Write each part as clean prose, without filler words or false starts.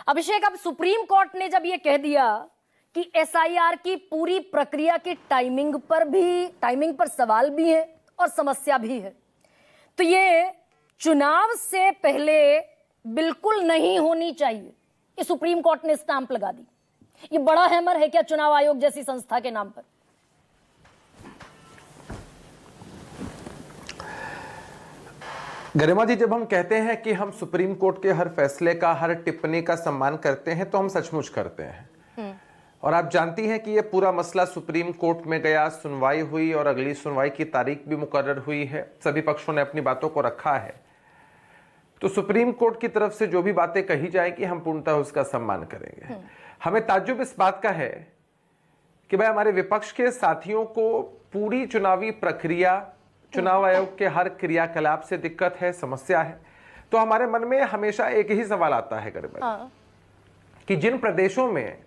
अभिषेक, अब supreme court ने जब ये कह दिया कि एसआईआर की पूरी प्रक्रिया की टाइमिंग पर सवाल भी है और समस्या भी है, तो ये चुनाव से पहले बिल्कुल नहीं होनी चाहिए, ये सुप्रीम कोर्ट ने स्टैंप लगा दी। ये बड़ा हैमर है क्या चुनाव आयोग जैसी संस्था के नाम पर? गरिमा जी, जब हम कहते हैं कि हम सुप्रीम कोर्ट के हर फैसले का, हर टिप्पणी का सम्मान करते हैं, तो हम सचमुच करते हैं। और आप जानती हैं कि यह पूरा मसला सुप्रीम कोर्ट में गया, सुनवाई हुई और अगली सुनवाई की तारीख भी मुकर्रर हुई है। सभी पक्षों ने अपनी बातों को रखा है। तो सुप्रीम कोर्ट की तरफ से जो भी बातें कही जाएंगी, हम पूर्णतः उसका सम्मान करेंगे। हमें ताज्जुब इस बात का है कि भाई हमारे विपक्ष के साथियों को पूरी चुनावी प्रक्रिया, चुनाव आयोग के हर क्रियाकलाप से दिक्कत है, समस्या है। तो हमारे मन में हमेशा एक ही सवाल आता है गरिमा, कि जिन प्रदेशों में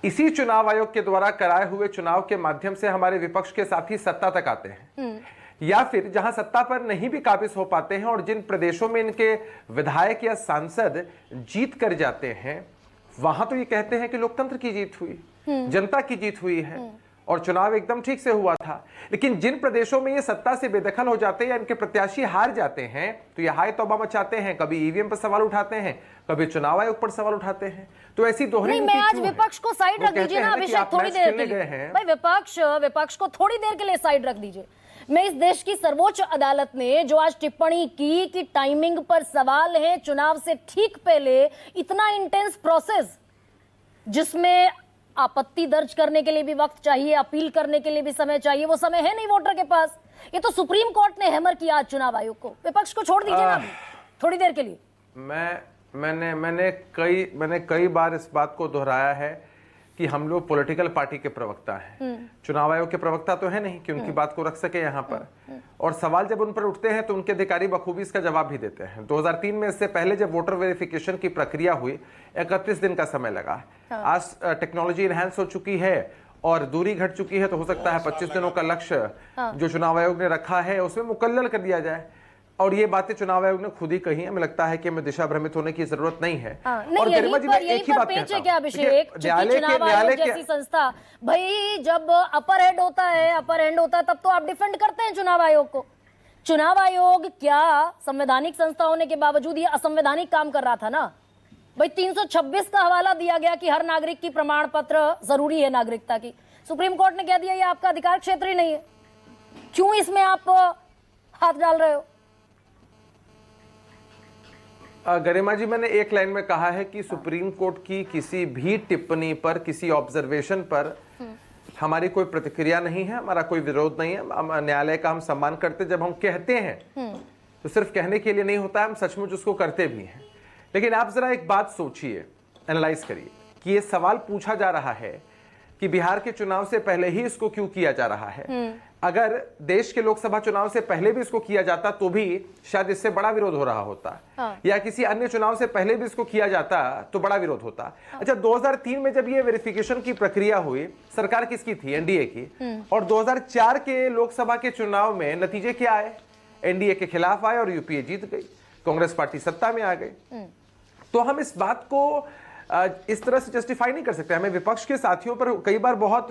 इसी चुनाव आयोग के द्वारा कराए हुए चुनाव के माध्यम से हमारे विपक्ष के साथी सत्ता तक आते हैं, या फिर जहां सत्ता पर नहीं भी काबिज हो पाते हैं, और जिन प्रदेशों में इनके विधायक या सांसद जीत कर जाते हैं, वहां तो ये कहते हैं कि लोकतंत्र की जीत हुई, जनता की जीत हुई है और चुनाव एकदम ठीक से हुआ था। लेकिन जिन प्रदेशों में ये सत्ता से बेदखल हो जाते हैं या इनके प्रत्याशी हार जाते हैं, तो ये हाय तौबा मचाते हैं। कभी ईवीएम पर सवाल उठाते हैं, कभी चुनाव आयोग पर सवाल उठाते हैं। तो ऐसी दोहरी नहीं, मैं आज विपक्ष को साइड रख दीजिए ना अभिषेक, थोड़ी देर के लिए। भाई विपक्ष को थोड़ी देर के लिए साइड रख दीजिए। मैं इस देश की सर्वोच्च अदालत ने जो आज टिप्पणी की कि टाइमिंग पर सवाल है, चुनाव से ठीक पहले इतना इंटेंस प्रोसेस जिसमें आपत्ति दर्ज करने के लिए भी वक्त चाहिए, अपील करने के लिए भी समय चाहिए, वो समय है नहीं वोटर के पास। ये तो सुप्रीम कोर्ट ने हैमर किया आज चुनाव आयोग को। विपक्ष को छोड़ दीजिए ना थोड़ी देर के लिए। मैंने कई बार इस बात को दोहराया है कि हम लोग पॉलिटिकल पार्टी के प्रवक्ता हैं, चुनाव आयोग के प्रवक्ता तो है नहीं कि उनकी बात को रख सके यहाँ पर। और सवाल जब उन पर उठते हैं तो उनके अधिकारी बखूबी इसका जवाब भी देते हैं। 2003 में इससे पहले जब वोटर वेरिफिकेशन की प्रक्रिया हुई, 31 दिन का समय लगा। आज टेक्नोलॉजी इनहैंस हो चुकी है और दूरी घट चुकी है, तो हो सकता है 25 दिनों का लक्ष्य जो चुनाव आयोग ने रखा है उसमें मुकल्लल कर दिया जाए। और ये बातें चुनाव आयोग ने खुद ही कही है। हमें लगता है कि हमें दिशा भ्रमित होने की जरूरत नहीं है। और गरिमा जी, मैं एक ही बात कहता हूं, अभिषेक, न्यायालय जैसी संस्था, भाई जब अपर हैंड होता है तब तो आप डिफेंड करते हैं चुनाव आयोग को। चुनाव आयोग क्या संवैधानिक संस्था होने के बावजूद ये असंवैधानिक काम कर रहा था ना? भाई 326 का हवाला दिया गया कि हर नागरिक की प्रमाण पत्र जरूरी है नागरिकता की। सुप्रीम कोर्ट ने कह दिया ये आपका अधिकार क्षेत्र ही नहीं है। क्यों इसमें आप हाथ डाल रहे हो? गरिमा जी, मैंने एक लाइन में कहा है कि सुप्रीम कोर्ट की किसी भी टिप्पणी पर, किसी ऑब्जर्वेशन पर हमारी कोई प्रतिक्रिया नहीं है, हमारा कोई विरोध नहीं है। न्यायालय का हम सम्मान करते। जब हम कहते हैं तो सिर्फ कहने के लिए नहीं होता है, हम सचमुच उसको करते भी हैं। लेकिन आप जरा एक बात सोचिए, एनालाइज करिए कि ये सवाल पूछा जा रहा है कि बिहार के चुनाव से पहले ही इसको क्यों किया जा रहा है। अगर देश के लोकसभा चुनाव से पहले भी इसको किया जाता तो भी शायद इससे बड़ा विरोध हो रहा होता, या किसी अन्य चुनाव से पहले भी इसको किया जाता तो बड़ा विरोध होता। अच्छा, 2003 में जब ये वेरिफिकेशन की प्रक्रिया हुई, सरकार किसकी थी? एनडीए की। और 2004 के लोकसभा के चुनाव में नतीजे क्या आए? एनडीए के खिलाफ आए और यूपीए जीत गई, कांग्रेस पार्टी सत्ता में आ गई। तो हम इस बात को इस तरह से जस्टिफाई नहीं कर सकते। हमें विपक्ष के साथियों पर कई बार बहुत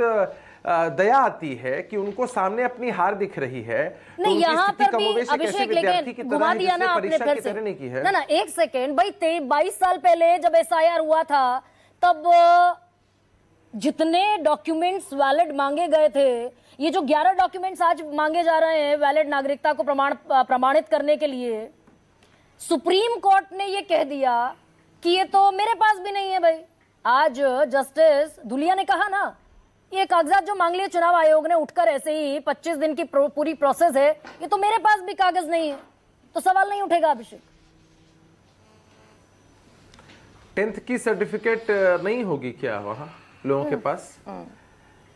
दया आती है कि उनको सामने अपनी हार दिख रही है। नहीं, यहाँ पर भी अभिषेक लेकिन घुमा दिया ना आपने फिर से। ना एक सेकेंड भाई, 22 साल पहले जब एसआईआर हुआ था तब जितने डॉक्यूमेंट्स वैलिड मांगे गए थे, ये जो 11 डॉक्यूमेंट्स आज मांगे जा रहे हैं वैलिड नागरिकता को प्रमाणित करने के लिए, सुप्रीम कोर्ट ने ये कह दिया कि ये तो मेरे पास भी नहीं है। भाई आज जस्टिस धुलिया ने कहा ना, ये कागजात जो मांग लिए चुनाव आयोग ने उठकर ऐसे ही 25 दिन की पूरी प्रोसेस है, ये तो मेरे पास भी कागज नहीं है, तो सवाल नहीं उठेगा अभिषेक। 10th की सर्टिफिकेट नहीं होगी क्या वहां लोगों के पास?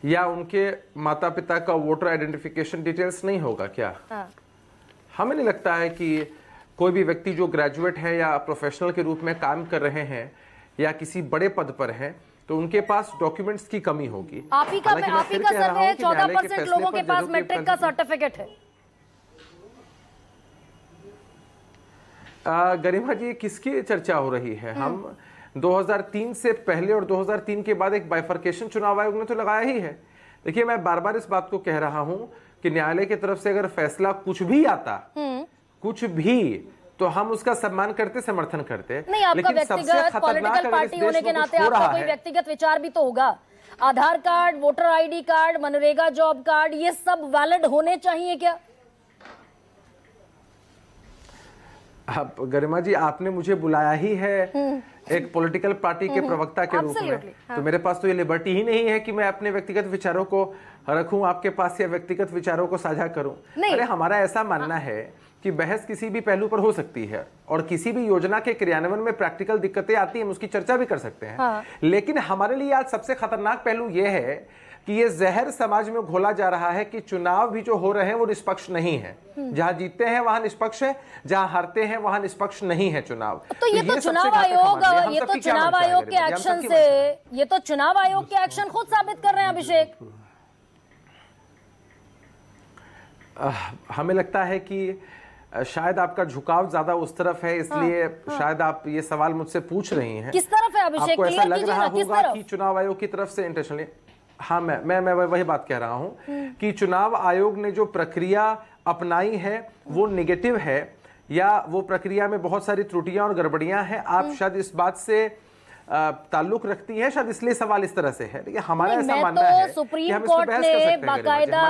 या उनके माता पिता का वोटर आइडेंटिफिकेशन डिटेल्स नहीं होगा क्या? हमें नहीं लगता है कि कोई भी व्यक्ति जो ग्रेजुएट है या प्रोफेशनल के रूप में काम कर रहे हैं या किसी बड़े पद पर हैं, तो उनके पास डॉक्यूमेंट्स की कमी होगी। आप ही का सर्वे है, 14% लोगों के पास मैट्रिक का सर्टिफिकेट है। गरिमा जी, किसकी चर्चा हो रही है? हम 2003 से पहले और 2003 के बाद एक बाइफर्केशन चुनाव आयोग ने तो लगाया ही है। देखिए, मैं बार बार इस बात को कह रहा हूं कि न्यायालय की तरफ से अगर फैसला कुछ भी आता, कुछ भी, तो हम उसका सम्मान करते, समर्थन करते। नहीं, आपका व्यक्तिगत पॉलिटिकल पार्टी होने के नाते आपका कोई व्यक्तिगत विचार भी तो होगा। Aadhaar card, voter ID card, मनरेगा जॉब कार्ड, ये सब वैलिड होने चाहिए क्या? अब गरिमा जी, आपने मुझे बुलाया ही है एक पॉलिटिकल पार्टी के प्रवक्ता के रूप में, तो मेरे पास तो ये लिबर्टी ही नहीं है कि मैं अपने व्यक्तिगत विचारों को रखूं आपके पास या व्यक्तिगत विचारों को साझा करूं। अरे, हमारा ऐसा मानना है कि बहस किसी भी पहलू पर हो सकती है और किसी भी योजना के क्रियान्वयन में प्रैक्टिकल दिक्कतें आती हैं, हम उसकी चर्चा भी कर सकते हैं। लेकिन हमारे लिए आज सबसे खतरनाक पहलू यह है कि ये जहर समाज में घोला जा रहा है कि चुनाव भी जो हो रहे हैं वो निष्पक्ष नहीं है। जहां जीतते हैं वहां निष्पक्ष है, जहां हारते हैं वहां निष्पक्ष नहीं है चुनाव। तो ये तो चुनाव आयोग, ये तो चुनाव आयोग के एक्शन से, ये तो चुनाव आयोग के एक्शन खुद साबित कर रहे हैं अभिषेक। हमें लगता है कि शायद आपका झुकाव ज्यादा उस तरफ है, इसलिए शायद आप ये सवाल मुझसे पूछ रही हैं। किस तरफ है अभिषेक? आपको ऐसा लग रहा होगा कि चुनाव आयोग की तरफ से इंटेंशनली। हाँ, मैं वही बात कह रहा हूं कि चुनाव आयोग ने जो प्रक्रिया अपनाई है वो नेगेटिव है, या वो प्रक्रिया में बहुत सारी त्रुटियां और गड़बड़ियां हैं। आप शायद इस बात से ताल्लुक रखती है, शायद इसलिए सवाल इस तरह से है। लेकिन हमारा ऐसा मानना है कि हम इस पर बहस कर सकते हैं। बाकायदा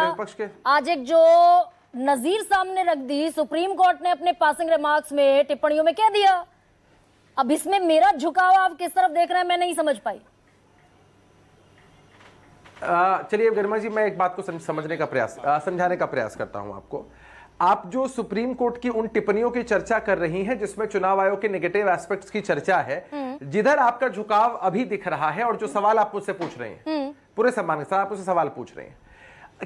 आज एक जो नजीर सामने रख दी, सुप्रीम कोर्ट ने अपने पासिंग रिमार्क्स में, टिप्पणियों में कह दिया। अब इसमें मेरा झुकाव आप किस तरफ देख रहे हैं, मैं नहीं समझ पाई। चलिए गरिमा जी, मैं एक बात को समझने का प्रयास, समझाने का प्रयास करता हूं आपको। आप जो सुप्रीम कोर्ट की उन टिप्पणियों की चर्चा कर रही हैं जिसमें चुनाव आयोग के नेगेटिव एस्पेक्ट्स की चर्चा है, जिधर आपका झुकाव अभी दिख रहा है और जो सवाल आप मुझसे पूछ रहे हैं, पूरे सम्मान के साथ आप मुझसे सवाल पूछ रहे हैं,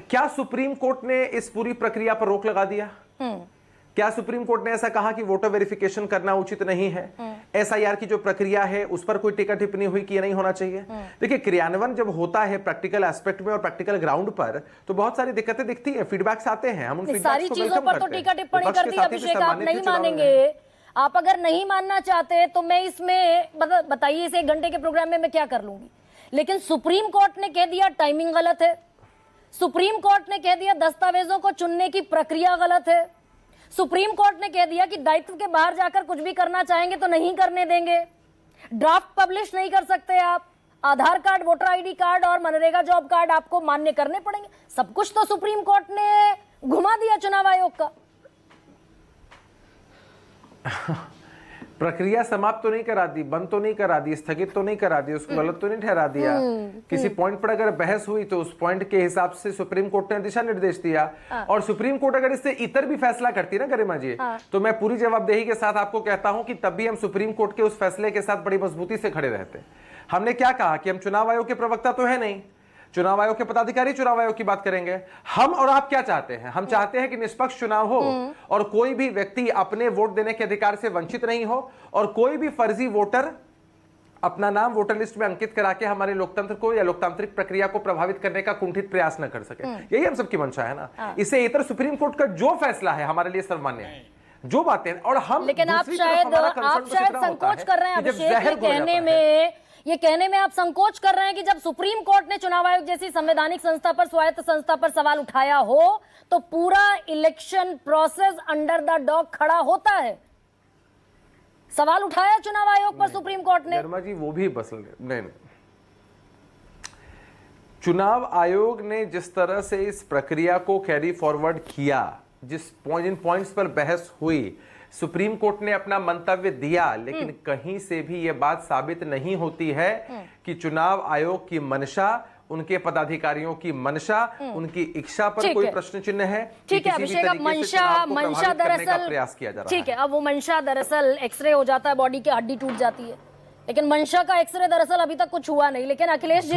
क्या सुप्रीम कोर्ट ने इस पूरी प्रक्रिया पर रोक लगा दिया? क्या सुप्रीम कोर्ट ने ऐसा कहा कि वोटर वेरिफिकेशन करना उचित नहीं है? एसआईआर की जो प्रक्रिया है उस पर कोई टीका टिप्पणी हुई कि ये नहीं होना चाहिए? देखिए, क्रियान्वयन जब होता है प्रैक्टिकल एस्पेक्ट में और प्रैक्टिकल ग्राउंड पर, तो बहुत सारी दिक्कतें दिखती है, फीडबैक्स आते हैं, हम उन सारी चीजों पर तो टीका टिप्पणी कर दी अभिषेक, आप नहीं मानेंगे। आप अगर नहीं मानना चाहते तो मैं इसमें बताइए, इस 1 घंटे के प्रोग्राम में मैं क्या कर लूंगी। लेकिन सुप्रीम कोर्ट ने कह दिया टाइमिंग गलत है, सुप्रीम कोर्ट ने कह दिया दस्तावेजों को चुनने की प्रक्रिया गलत है, सुप्रीम कोर्ट ने कह दिया कि दायित्व के बाहर जाकर कुछ भी करना चाहेंगे तो नहीं करने देंगे, ड्राफ्ट पब्लिश नहीं कर सकते आप, आधार कार्ड, वोटर आईडी कार्ड और मनरेगा जॉब कार्ड आपको मान्य करने पड़ेंगे। सब कुछ तो सुप्रीम कोर्ट ने घुमा दिया चुनाव आयोग का। प्रक्रिया समाप्त तो नहीं करा दी, बंद तो नहीं करा दी, स्थगित तो नहीं करा दी, उसको गलत तो नहीं ठहरा दिया। किसी पॉइंट पर अगर बहस हुई तो उस पॉइंट के हिसाब से सुप्रीम कोर्ट ने दिशा निर्देश दिया। और सुप्रीम कोर्ट अगर इससे इतर भी फैसला करती ना गरिमा जी, तो मैं पूरी जवाबदेही के साथ आपको कहता हूं कि तब भी हम सुप्रीम कोर्ट के उस फैसले के साथ बड़ी मजबूती से खड़े रहते। हमने क्या कहा कि हम चुनाव आयोग के प्रवक्ता तो है नहीं, चुनाव आयोग के पदाधिकारी चुनाव आयोग की बात करेंगे। हम और आप क्या चाहते हैं? हम चाहते हैं कि निष्पक्ष चुनाव हो और कोई भी व्यक्ति अपने वोट देने के अधिकार से वंचित नहीं हो और कोई भी फर्जी वोटर अपना नाम वोटर लिस्ट में अंकित करा के हमारे लोकतंत्र को या लोकतांत्रिक प्रक्रिया को प्रभावित करने का कुंठित प्रयास न कर सके। यही हम सबकी मंशा है ना। इससे इतर सुप्रीम कोर्ट का जो फैसला है हमारे लिए सर्वमान्य है, जो बातें, और हम, लेकिन आप शायद संकोच कर रहे हैं अभिषेक, ये कहने में आप संकोच कर रहे हैं कि जब सुप्रीम कोर्ट ने चुनाव आयोग जैसी संवैधानिक संस्था पर, स्वायत्त संस्था पर सवाल उठाया हो तो पूरा election process under the dog खड़ा होता है। सवाल उठाया चुनाव आयोग पर सुप्रीम कोर्ट ने। शर्मा जी, वो भी बस नहीं, चुनाव आयोग ने जिस तरह से इस प्रक्रिया को कैरी फॉरवर्ड किया, जिन पॉइंट्स पर बहस हुई, सुप्रीम कोर्ट ने अपना मंतव्य दिया, लेकिन कहीं से भी यह बात साबित नहीं होती है कि चुनाव आयोग की मंशा, उनके पदाधिकारियों की मंशा, उनकी इच्छा पर कोई प्रश्न चिन्ह है। ठीक है अभिषेक, अब मंशा दरअसल प्रयास किया जा रहा है। ठीक है, अब वो मंशा दरअसल एक्सरे हो जाता है, बॉडी की हड्डी टूट जाती है, लेकिन मंशा का एक्सरे दरअसल अभी तक कुछ हुआ नहीं। लेकिन अखिलेश जी